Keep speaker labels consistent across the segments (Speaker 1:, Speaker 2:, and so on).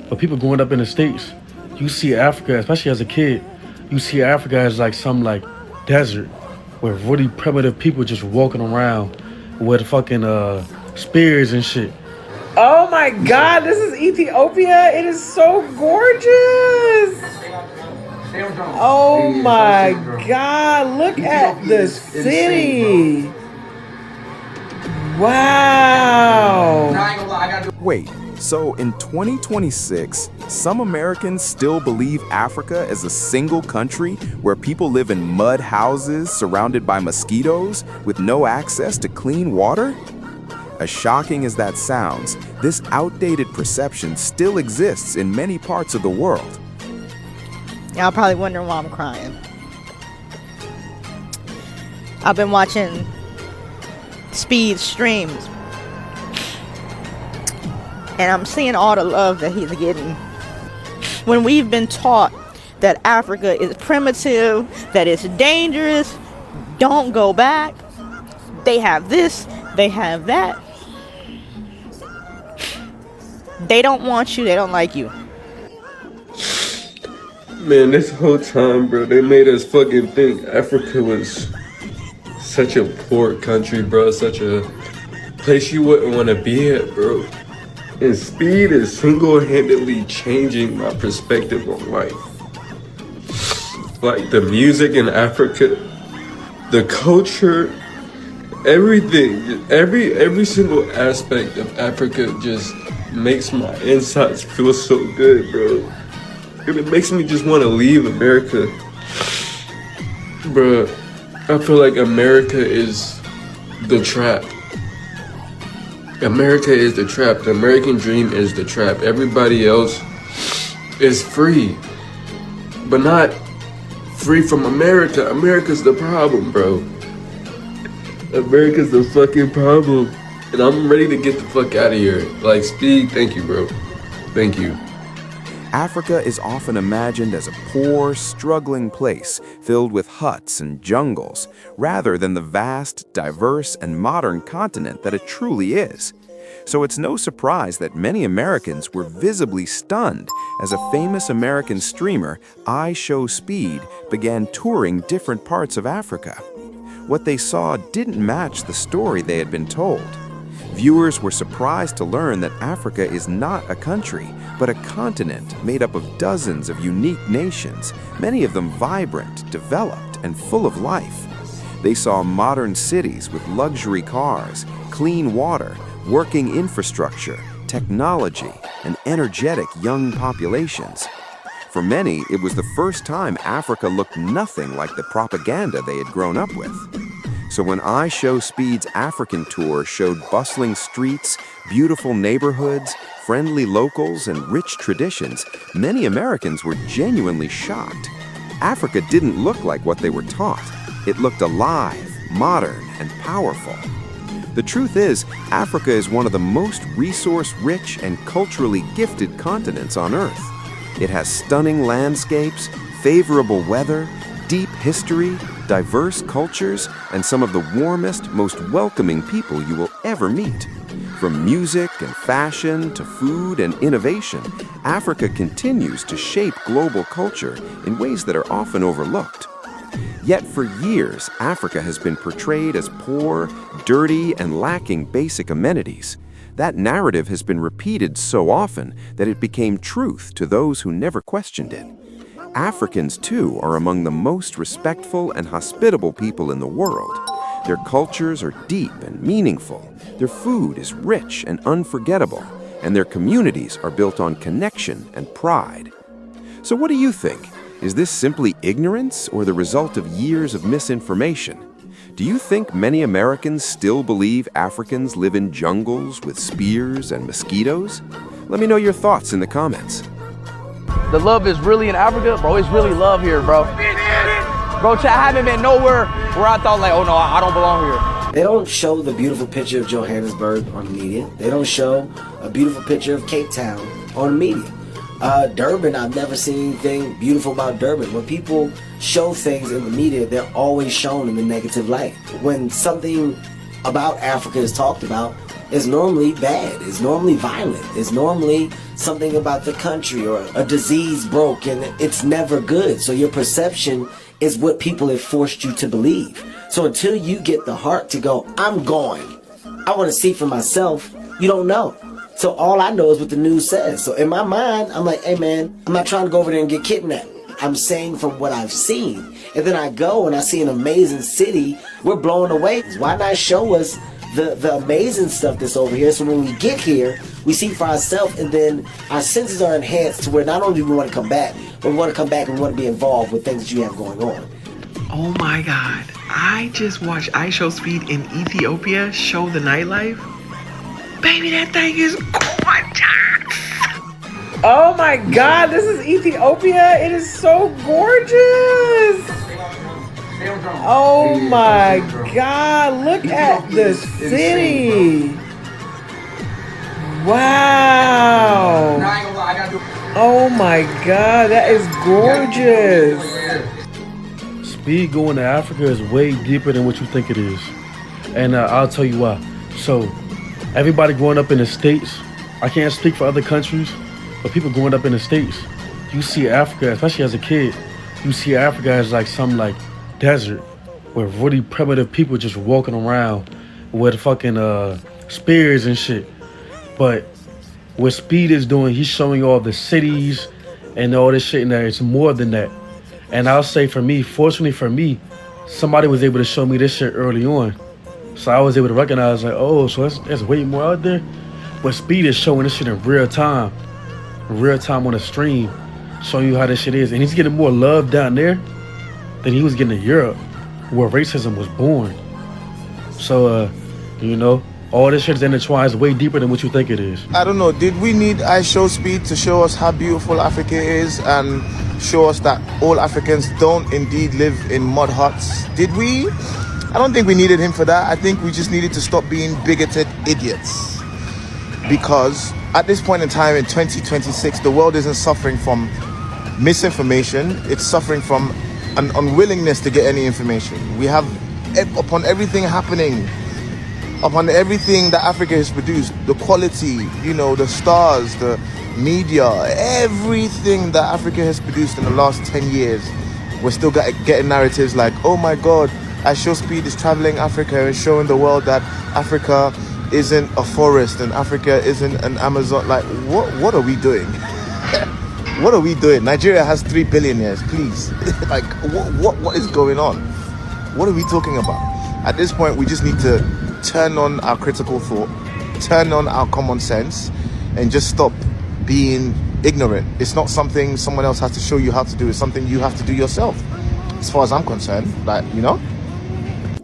Speaker 1: But people growing up in the States, you see Africa, especially as a kid, you see Africa as like some like desert with really primitive people just walking around with fucking spears and shit.
Speaker 2: Oh my God, this is Ethiopia. It is so gorgeous. Oh my God, look at this city. Wow.
Speaker 3: Wait, so in 2026, some Americans still believe Africa is a single country where people live in mud houses surrounded by mosquitoes with no access to clean water? As shocking as that sounds, this outdated perception still exists in many parts of the world.
Speaker 4: Y'all probably wondering why I'm crying. I've been watching Speed streams, and I'm seeing all the love that he's getting. When we've been taught that Africa is primitive, that it's dangerous, don't go back, they have this, they have that. They don't want you, they don't like you.
Speaker 5: Man, this whole time, bro, they made us fucking think Africa was such a poor country, bro. Such a place you wouldn't want to be at, bro. And Speed is single-handedly changing my perspective on life. Like the music in Africa, the culture, everything, every single aspect of Africa just makes my insides feel so good, bro. And it makes me just want to leave America. Bro, I feel like America is the trap. America is the trap. The American dream is the trap. Everybody else is free, but not free from America. America's the problem, bro. America's the fucking problem. And I'm ready to get the fuck out of here. Like, Speed, thank you, bro. Thank you.
Speaker 3: Africa is often imagined as a poor, struggling place filled with huts and jungles, rather than the vast, diverse, and modern continent that it truly is. So it's no surprise that many Americans were visibly stunned as a famous American streamer, IShowSpeed, began touring different parts of Africa. What they saw didn't match the story they had been told. Viewers were surprised to learn that Africa is not a country, but a continent made up of dozens of unique nations, many of them vibrant, developed, and full of life. They saw modern cities with luxury cars, clean water, working infrastructure, technology, and energetic young populations. For many, it was the first time Africa looked nothing like the propaganda they had grown up with. So when IShowSpeed's African tour showed bustling streets, beautiful neighborhoods, friendly locals, and rich traditions, many Americans were genuinely shocked. Africa didn't look like what they were taught. It looked alive, modern, and powerful. The truth is, Africa is one of the most resource-rich and culturally gifted continents on Earth. It has stunning landscapes, favorable weather, deep history, diverse cultures, and some of the warmest, most welcoming people you will ever meet. From music and fashion to food and innovation, Africa continues to shape global culture in ways that are often overlooked. Yet for years, Africa has been portrayed as poor, dirty, and lacking basic amenities. That narrative has been repeated so often that it became truth to those who never questioned it. Africans, too, are among the most respectful and hospitable people in the world. Their cultures are deep and meaningful, their food is rich and unforgettable, and their communities are built on connection and pride. So what do you think? Is this simply ignorance or the result of years of misinformation? Do you think many Americans still believe Africans live in jungles with spears and mosquitoes? Let me know your thoughts in the comments.
Speaker 6: The love is really in Africa, bro. It's really love here, bro. Bro, I haven't been nowhere where I thought like, oh no, I don't belong here.
Speaker 7: They don't show the beautiful picture of Johannesburg on the media. They don't show a beautiful picture of Cape Town on the media. Durban, I've never seen anything beautiful about Durban. When people show things in the media, they're always shown in the negative light. When something about Africa is talked about, is normally bad, is normally violent, is normally something about the country or a disease broke, and it's never good. So your perception is what people have forced you to believe. So until you get the heart to go, I'm going, I want to see for myself, you don't know. So all I know is what the news says. So in my mind, I'm like, hey man, I'm not trying to go over there and get kidnapped. I'm saying from what I've seen. And then I go and I see an amazing city. We're blown away. Why not show us the amazing stuff that's over here? So when we get here, we see for ourselves, and then our senses are enhanced to where not only do we want to come back, but we want to come back and we want to be involved with things that you have going on.
Speaker 2: Oh my God. I just watched IShowSpeed in Ethiopia show the nightlife. Baby, that thing is gorgeous. Oh my God, this is Ethiopia. It is so gorgeous. Oh my God, look at the city. Wow. Oh my God, that is gorgeous.
Speaker 1: Speed going to Africa is way deeper than what you think it is. And I'll tell you why. So, everybody growing up in the States, I can't speak for other countries, but people growing up in the States, you see Africa, especially as a kid, you see Africa as like some like desert where really primitive people just walking around with fucking spears and shit. But what Speed is doing, he's showing all the cities and all this shit, and that it's more than that. And I'll say for me, fortunately for me, somebody was able to show me this shit early on. So I was able to recognize like, oh, so there's way more out there. But Speed is showing this shit in real time on a stream, showing you how this shit is. And he's getting more love down there than he was getting in Europe, where racism was born. So, you know, all this shit is intertwined, way deeper than what you think it is.
Speaker 8: I don't know, did we need IShowSpeed to show us how beautiful Africa is and show us that all Africans don't indeed live in mud huts? Did we? I don't think we needed him for that. I think we just needed to stop being bigoted idiots. Because at this point in time in 2026, the world isn't suffering from misinformation. It's suffering from an unwillingness to get any information. We have, upon everything happening, upon everything that Africa has produced, the quality, you know, the stars, the media, everything that Africa has produced in the last 10 years, we're still getting narratives like, oh my God, IShowSpeed is traveling Africa and showing the world that Africa isn't a forest and Africa isn't an Amazon. Like, what are we doing? What are we doing? Nigeria has 3 billionaires, please. Like, what is going on? What are we talking about? At this point, we just need to turn on our critical thought, turn on our common sense, and just stop being ignorant. It's not something someone else has to show you how to do. It's something you have to do yourself, as far as I'm concerned. Like, you know?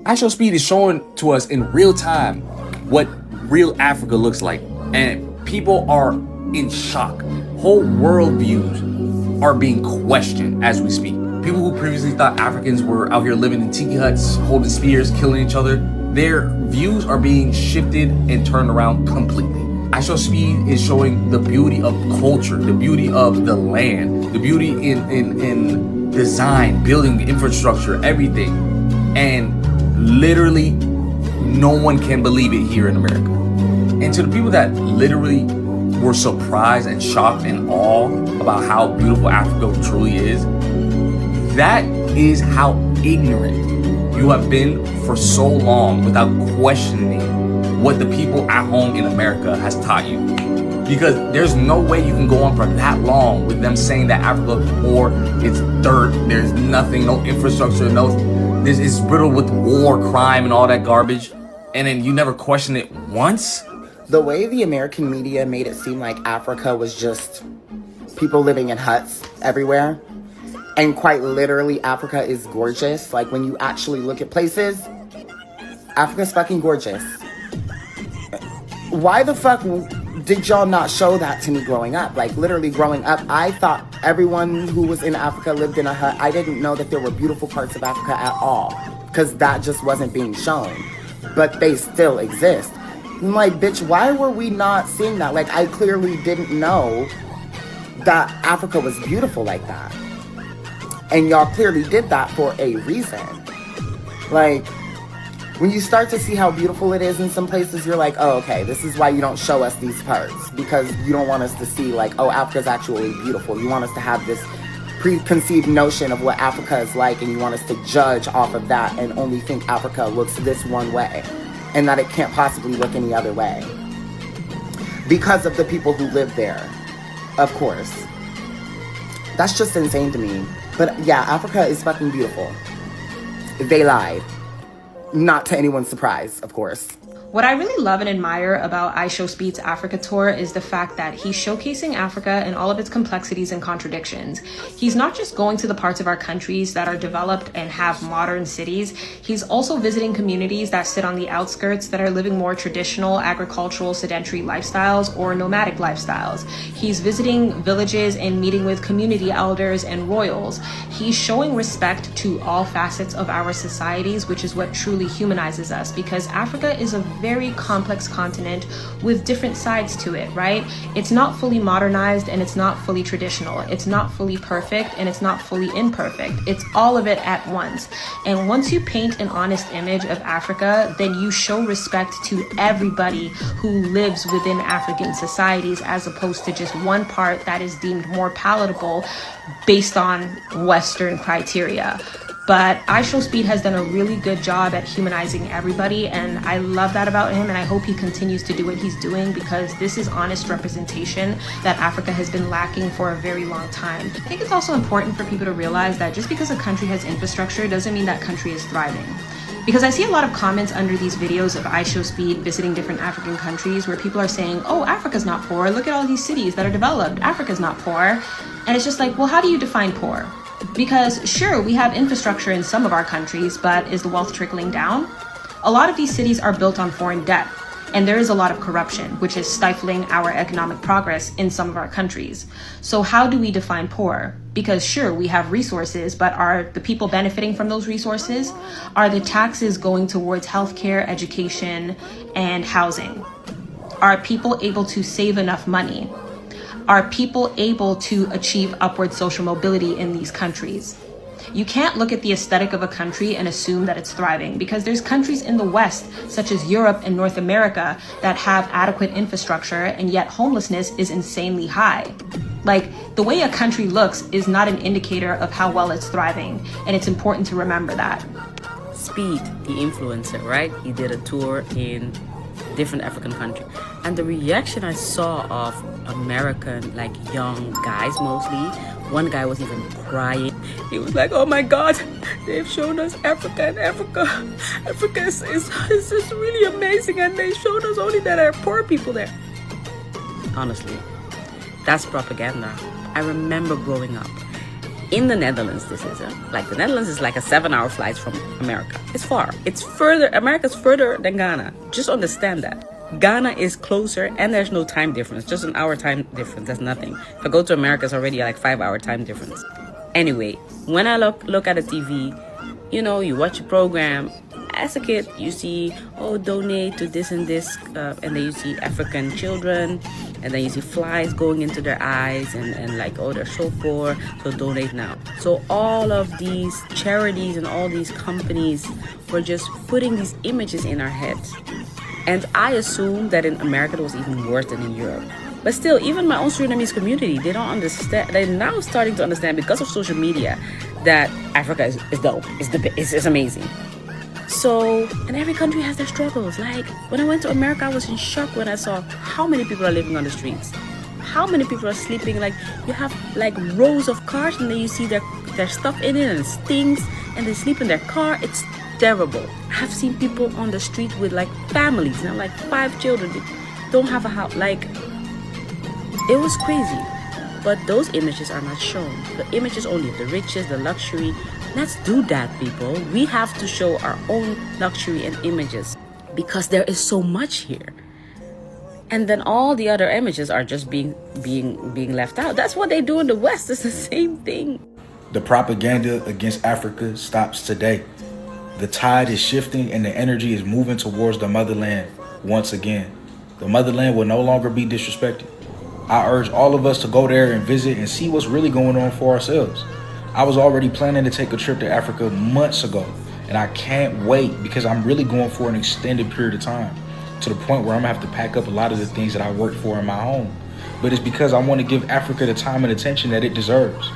Speaker 9: IShowSpeed is showing to us in real time what real Africa looks like, and people are in shock. Whole worldviews are being questioned as we speak. People who previously thought Africans were out here living in tiki huts, holding spears, killing each other, their views are being shifted and turned around completely. IShowSpeed is showing the beauty of culture, the beauty of the land, the beauty in design, building, infrastructure, everything. And literally, no one can believe it here in America. And to the people that literally were surprised and shocked and awed about how beautiful Africa truly is, that is how ignorant you have been for so long without questioning what the people at home in America has taught you. Because there's no way you can go on for that long with them saying that Africa is poor, it's dirt, there's nothing, no infrastructure, this is riddled with war, crime, and all that garbage, and then you never question it once?
Speaker 10: The way the American media made it seem like Africa was just people living in huts everywhere, and quite literally, Africa is gorgeous. Like, when you actually look at places, Africa's fucking gorgeous. Why the fuck did y'all not show that to me growing up? Like, literally growing up, I thought everyone who was in Africa lived in a hut. I didn't know that there were beautiful parts of Africa at all, because that just wasn't being shown. But they still exist. I'm like, bitch, why were we not seeing that? Like, I clearly didn't know that Africa was beautiful like that. And y'all clearly did that for a reason. Like, When you start to see how beautiful it is in some places, you're like, oh, okay, this is why you don't show us these parts, because you don't want us to see like, oh, Africa's actually beautiful. You want us to have this preconceived notion of what Africa is like, and you want us to judge off of that and only think Africa looks this one way and that it can't possibly look any other way because of the people who live there, of course. That's just insane to me. But yeah, Africa is fucking beautiful. They lied. Not to anyone's surprise, of course.
Speaker 11: What I really love and admire about IShowSpeed's Africa tour is the fact that he's showcasing Africa and all of its complexities and contradictions. He's not just going to the parts of our countries that are developed and have modern cities. He's also visiting communities that sit on the outskirts that are living more traditional agricultural sedentary lifestyles or nomadic lifestyles. He's visiting villages and meeting with community elders and royals. He's showing respect to all facets of our societies, which is what truly humanizes us, because Africa is a very complex continent with different sides to it, right? It's not fully modernized and it's not fully traditional. It's not fully perfect and it's not fully imperfect. It's all of it at once. And once you paint an honest image of Africa, then you show respect to everybody who lives within African societies, as opposed to just one part that is deemed more palatable based on Western criteria. But IShowSpeed has done a really good job at humanizing everybody, and I love that about him, and I hope he continues to do what he's doing, because this is honest representation that Africa has been lacking for a very long time. I think it's also important for people to realize that just because a country has infrastructure doesn't mean that country is thriving. Because I see a lot of comments under these videos of IShowSpeed visiting different African countries where people are saying, oh, Africa's not poor, look at all these cities that are developed, Africa's not poor. And it's just like, well, how do you define poor? Because sure, we have infrastructure in some of our countries, but is the wealth trickling down? A lot of these cities are built on foreign debt, and there is a lot of corruption, which is stifling our economic progress in some of our countries. So how do we define poor? Because sure, we have resources, but are the people benefiting from those resources? Are the taxes going towards healthcare, education, and housing? Are people able to save enough money? Are people able to achieve upward social mobility in these countries? You can't look at the aesthetic of a country and assume that it's thriving, because there's countries in the West, such as Europe and North America, that have adequate infrastructure, and yet homelessness is insanely high. Like, the way a country looks is not an indicator of how well it's thriving, and it's important to remember that.
Speaker 12: Speed, the influencer, right? He did a tour in different African countries, and the reaction I saw of American, like young guys mostly, one guy was even crying. He was like, oh my god, they've shown us Africa, and Africa is just really amazing, and they showed us only that there are poor people there. Honestly, that's propaganda. I remember growing up in the Netherlands. This is like, the Netherlands is like a 7-hour flight from America. It's far. It's further. America's further than Ghana. Just understand that. Ghana is closer, and there's no time difference. Just an hour time difference. That's nothing. If I go to America, it's already like 5-hour time difference. Anyway, when I look at a TV, you know, you watch a program. As a kid, you see, oh, donate to this and this, and then you see African children, and then you see flies going into their eyes, and like, oh, they're so poor, so donate now. So all of these charities and all these companies were just putting these images in our heads. And I assumed that in America it was even worse than in Europe. But still, even my own Surinamese community, they don't understand. They're now starting to understand, because of social media, that Africa is dope. It's amazing. So, and every country has their struggles. Like, when I went to America, I was in shock when I saw how many people are living on the streets. How many people are sleeping. Like, you have like rows of cars, and then you see their stuff in it, and it stinks, and they sleep in their car. It's terrible. I've seen people on the street with like families, and like 5 children. They don't have a house. Like, it was crazy. But those images are not shown. The images only of the riches, the luxury. Let's do that, people. We have to show our own luxury and images, because there is so much here. And then all the other images are just being left out. That's what they do in the West. It's the same thing.
Speaker 13: The propaganda against Africa stops today. The tide is shifting, and the energy is moving towards the motherland once again. The motherland will no longer be disrespected. I urge all of us to go there and visit and see what's really going on for ourselves. I was already planning to take a trip to Africa months ago, And I can't wait because I'm really going for an extended period of time, to the point where I'm gonna have to pack up a lot of the things that I worked for in my home. But it's because I want to give Africa the time and attention that it deserves.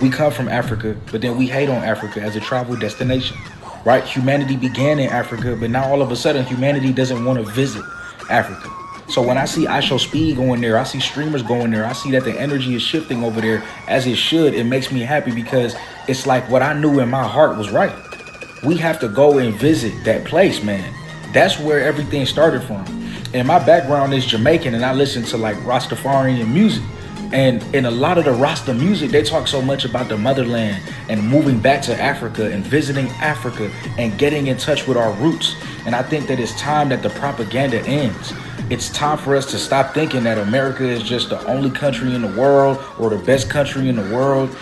Speaker 13: We come from Africa, but then we hate on Africa as a travel destination, right? Humanity began in Africa, but now all of a sudden humanity doesn't want to visit Africa. So when I see IShowSpeed going there, I see streamers going there, I see that the energy is shifting over there as it should. It makes me happy because it's like what I knew in my heart was right. We have to go and visit that place, man. That's where everything started from. And my background is Jamaican, and I listen to like Rastafarian music. And in a lot of the Rasta music, they talk so much about the motherland and moving back to Africa and visiting Africa and getting in touch with our roots. And I think that it's time that the propaganda ends. It's time for us to stop thinking that America is just the only country in the world or the best country in the world.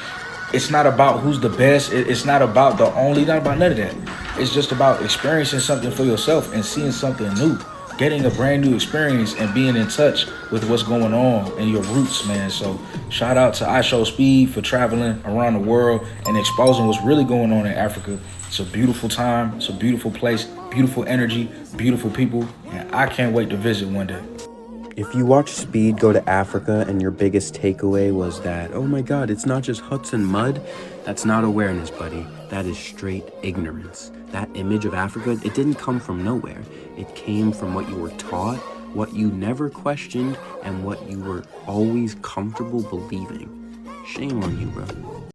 Speaker 13: It's not about who's the best. It's not about the only, not about none of that. It's just about experiencing something for yourself and seeing something new. Getting a brand new experience and being in touch with what's going on in your roots, man. So shout out to IShowSpeed for traveling around the world and exposing what's really going on in Africa. It's a beautiful time. It's a beautiful place, beautiful energy, beautiful people. And I can't wait to visit one day.
Speaker 14: If you watch Speed go to Africa and your biggest takeaway was that, oh my God, it's not just huts and mud, that's not awareness, buddy. That is straight ignorance. That image of Africa, it didn't come from nowhere. It came from what you were taught, what you never questioned, and what you were always comfortable believing. Shame on you, bro.